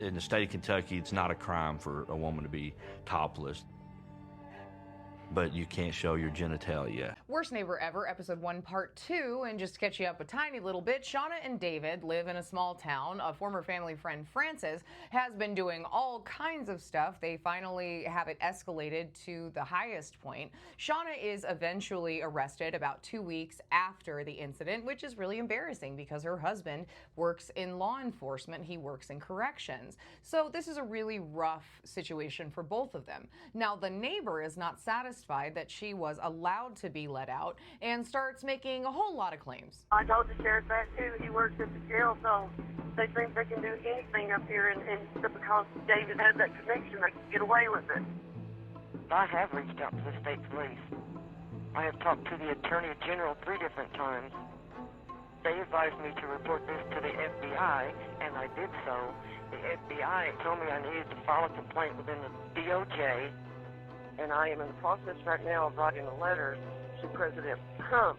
In the state of Kentucky, it's not a crime for a woman to be topless, but you can't show your genitalia. Worst Neighbor Ever, episode 1, part 2. And just to catch you up a tiny little bit, Shauna and David live in a small town. A former family friend, Frances, has been doing all kinds of stuff. They finally have it escalated to the highest point. Shauna is eventually arrested about 2 weeks after the incident, which is really embarrassing because her husband works in law enforcement. He works in corrections. So this is a really rough situation for both of them. Now, the neighbor is not satisfied that she was allowed to be let out and starts making a whole lot of claims. I told the sheriff that too. He works at the jail, so they think they can do anything up here, and because David had that connection, they can get away with it. I have reached out to the state police. I have talked to the Attorney General 3 different times. They advised me to report this to the FBI, and I did so. The FBI told me I needed to file a complaint within the DOJ, and I am in the process right now of writing a letter to President Trump.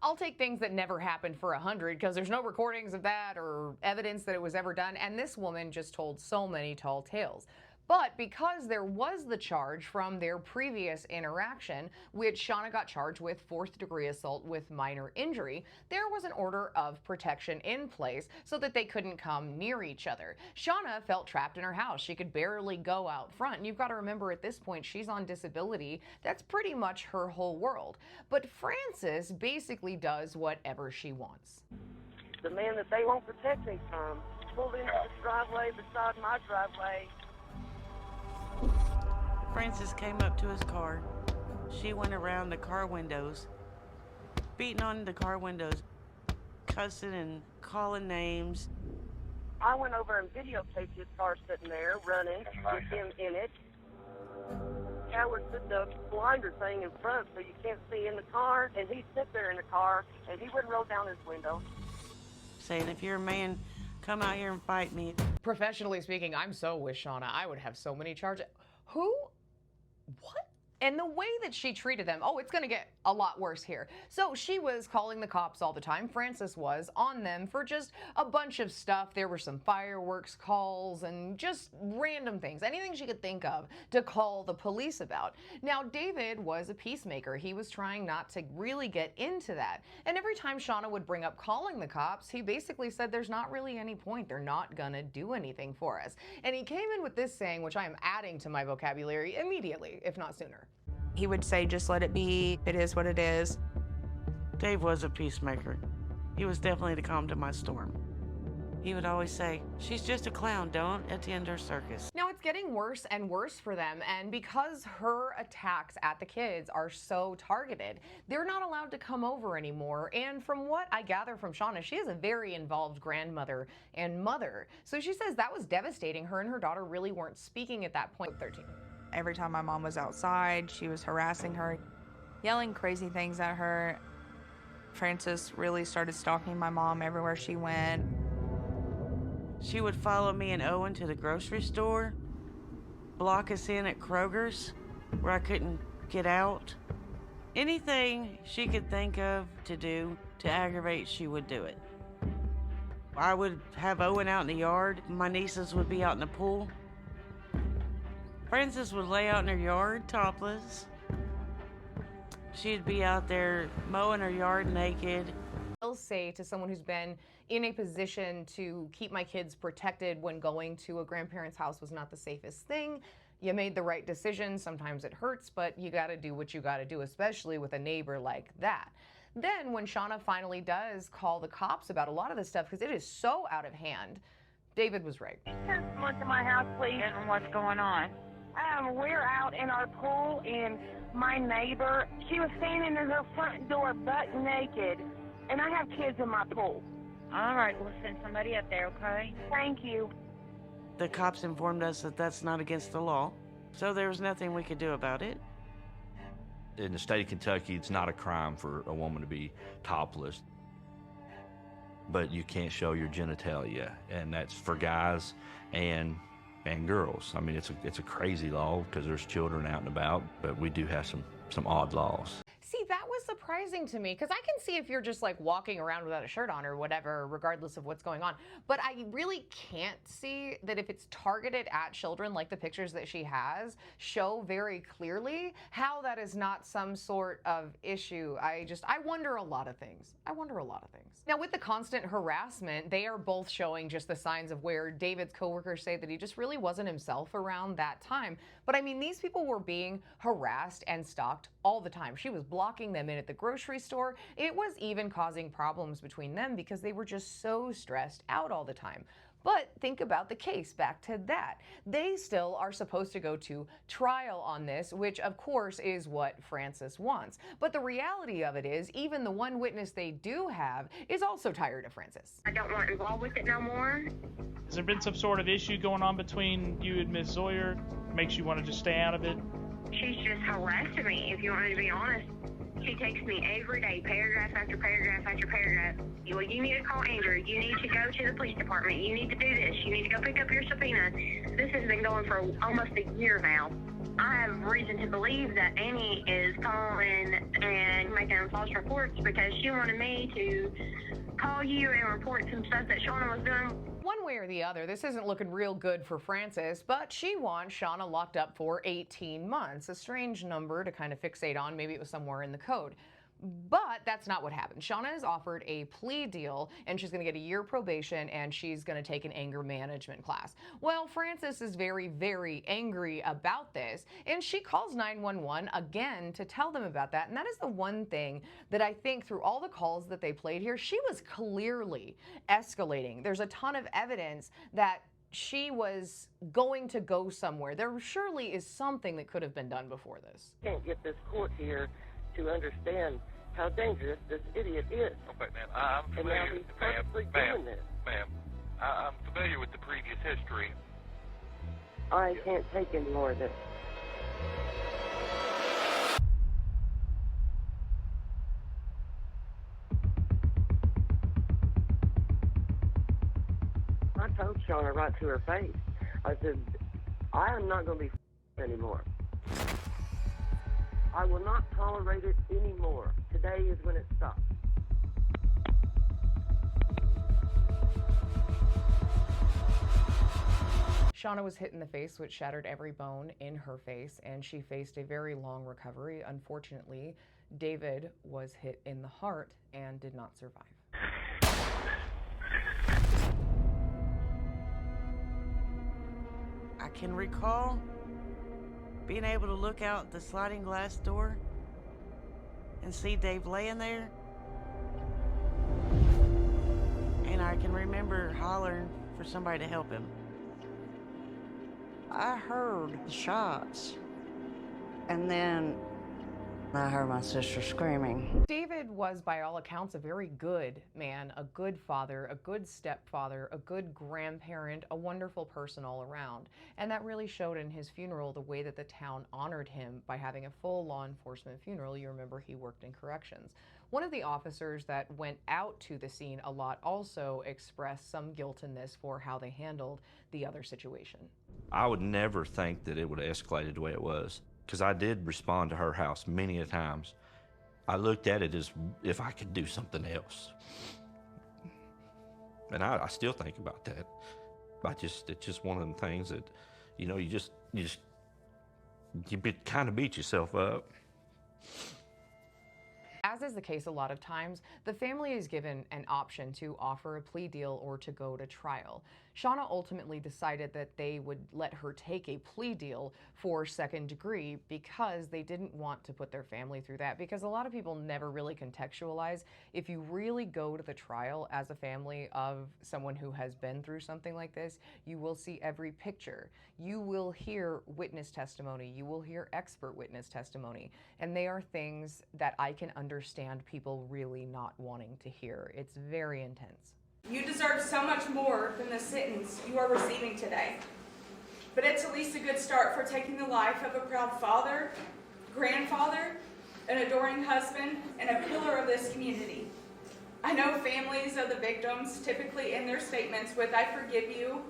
I'll take things that never happened for 100 because there's no recordings of that or evidence that it was ever done, and this woman just told so many tall tales. But because there was the charge from their previous interaction, which Shauna got charged with 4th-degree assault with minor injury, there was an order of protection in place so that they couldn't come near each other. Shauna felt trapped in her house. She could barely go out front. And you've got to remember at this point, she's on disability. That's pretty much her whole world. But Frances basically does whatever she wants. The man that they won't protect me from pulled into this driveway beside my driveway. Frances came up to his car. She went around the car windows, beating on the car windows, cussing and calling names. I went over and videotaped his car sitting there, running, with him in it. I would put the blinder thing in front so you can't see in the car, and he'd sit there in the car, and he wouldn't roll down his window. Saying, if you're a man, come out here and fight me. Professionally speaking, I'm so with Shauna. I would have so many charges. Who? What? And the way that she treated them, oh, it's going to get a lot worse here. So she was calling the cops all the time. Frances was on them for just a bunch of stuff. There were some fireworks calls and just random things, anything she could think of to call the police about. Now, David was a peacemaker. He was trying not to really get into that. And every time Shauna would bring up calling the cops, he basically said there's not really any point. They're not going to do anything for us. And he came in with this saying, which I am adding to my vocabulary immediately, if not sooner. He would say, just let it be. It is what it is. Dave was a peacemaker. He was definitely the calm to my storm. He would always say, she's just a clown, don't attend her circus. Now it's getting worse and worse for them, and because her attacks at the kids are so targeted, they're not allowed to come over anymore. And from what I gather from Shauna, she is a very involved grandmother and mother. So she says that was devastating. Her and her daughter really weren't speaking at that point. 13. Every time my mom was outside, she was harassing her, yelling crazy things at her. Frances really started stalking my mom everywhere she went. She would follow me and Owen to the grocery store, block us in at Kroger's where I couldn't get out. Anything she could think of to do to aggravate, she would do it. I would have Owen out in the yard. My nieces would be out in the pool. Frances would lay out in her yard, topless. She'd be out there mowing her yard naked. I'll say to someone who's been in a position to keep my kids protected when going to a grandparent's house was not the safest thing. You made the right decision. Sometimes it hurts, but you got to do what you got to do, especially with a neighbor like that. Then when Shauna finally does call the cops about a lot of this stuff, because it is so out of hand, David was right. Come to my house, please. And what's going on? We're out in our pool, and my neighbor, she was standing in her front door butt naked, and I have kids in my pool. All right, we'll send somebody up there, okay? Thank you. The cops informed us that that's not against the law, so there was nothing we could do about it. In the state of Kentucky, it's not a crime for a woman to be topless, but you can't show your genitalia, and that's for guys and girls. I mean, it's a crazy law because there's children out and about, but we do have some odd laws. See, that was the surprising to me because I can see if you're just like walking around without a shirt on or whatever, regardless of what's going on. But I really can't see that if it's targeted at children, like the pictures that she has show very clearly, how that is not some sort of issue. I wonder a lot of things. Now, with the constant harassment, they are both showing just the signs of where David's coworkers say that he just really wasn't himself around that time. But I mean, these people were being harassed and stalked all the time. She was blocking them in at the grocery store. It was even causing problems between them because they were just so stressed out all the time. But think about the case, back to that. They still are supposed to go to trial on this, which of course is what Frances wants. But the reality of it is, even the one witness they do have is also tired of Frances. I don't want involved with it no more. Has there been some sort of issue going on between you and Ms. Zoyer? Makes you want to just stay out of it? She's just harassing me, if you want me to be honest. She texts me every day, paragraph after paragraph after paragraph. Well, you need to call Andrew. You need to go to the police department. You need to do this. You need to go pick up your subpoena. This has been going for almost a year now. I have reason to believe that Annie is calling and making false reports because she wanted me to call you and report some stuff that Shauna was doing. One way or the other, this isn't looking real good for Frances, but she wants Shauna locked up for 18 months. A strange number to kind of fixate on. Maybe it was somewhere in the code. But that's not what happened. Shauna is offered a plea deal, and she's going to get a year probation, and she's going to take an anger management class. Well, Frances is very, very angry about this, and she calls 911 again to tell them about that. And that is the one thing that I think through all the calls that they played here, she was clearly escalating. There's a ton of evidence that she was going to go somewhere. There surely is something that could have been done before this. Can't get this court here to understand how dangerous this idiot is. Okay, ma'am, I'm And now familiar. he's purposely doing this. Ma'am, I'm familiar with the previous history. I can't take any more of this. I told Shauna right to her face. I said, I am not going to be anymore. I will not tolerate it anymore. Today is when it stops. Shauna was hit in the face, which shattered every bone in her face, and she faced a very long recovery. Unfortunately, David was hit in the heart and did not survive. I can recall being able to look out the sliding glass door and see Dave laying there. And I can remember hollering for somebody to help him. I heard the shots, and then I heard my sister screaming. David was, by all accounts, a very good man, a good father, a good stepfather, a good grandparent, a wonderful person all around. And that really showed in his funeral, the way that the town honored him by having a full law enforcement funeral. You remember he worked in corrections. One of the officers that went out to the scene a lot also expressed some guilt in this for how they handled the other situation. I would never think that it would have escalated the way it was, because I did respond to her house many a times. I looked at it as if I could do something else. And I still think about that. It's just one of the things that, you know, you kind of beat yourself up. As is the case a lot of times, the family is given an option to offer a plea deal or to go to trial. Shauna ultimately decided that they would let her take a plea deal for second degree because they didn't want to put their family through that, because a lot of people never really contextualize. If you really go to the trial as a family of someone who has been through something like this, you will see every picture. You will hear witness testimony. You will hear expert witness testimony. And they are things that I can understand people really not wanting to hear. It's very intense. You deserve so much more than the sentence you are receiving today. But it's at least a good start for taking the life of a proud father, grandfather, an adoring husband, and a pillar of this community. I know families of the victims typically end their statements with, "I forgive you,"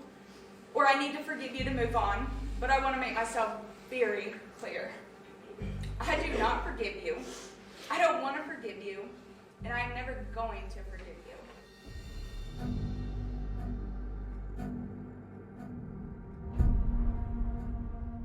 or "I need to forgive you to move on," but I want to make myself very clear. I do not forgive you. I don't want to forgive you, and I'm never going to forgive you.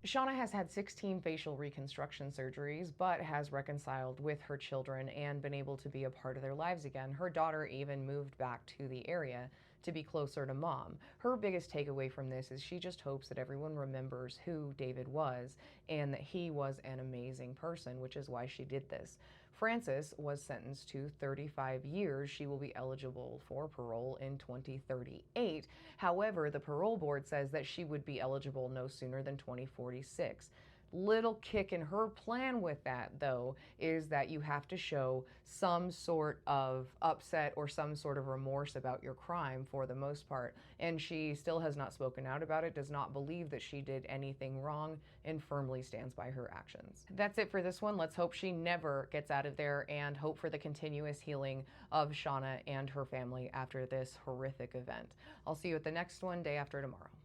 Shauna has had 16 facial reconstruction surgeries, but has reconciled with her children and been able to be a part of their lives again. Her daughter even moved back to the area to be closer to mom. Her biggest takeaway from this is she just hopes that everyone remembers who David was and that he was an amazing person, which is why she did this. Frances was sentenced to 35 years. She will be eligible for parole in 2038. However, the parole board says that she would be eligible no sooner than 2046. Little kick in her plan with that, though, is that you have to show some sort of upset or some sort of remorse about your crime for the most part. And she still has not spoken out about it, does not believe that she did anything wrong, and firmly stands by her actions. That's it for this one. Let's hope she never gets out of there and hope for the continuous healing of Shauna and her family after this horrific event. I'll see you at the next one, day after tomorrow.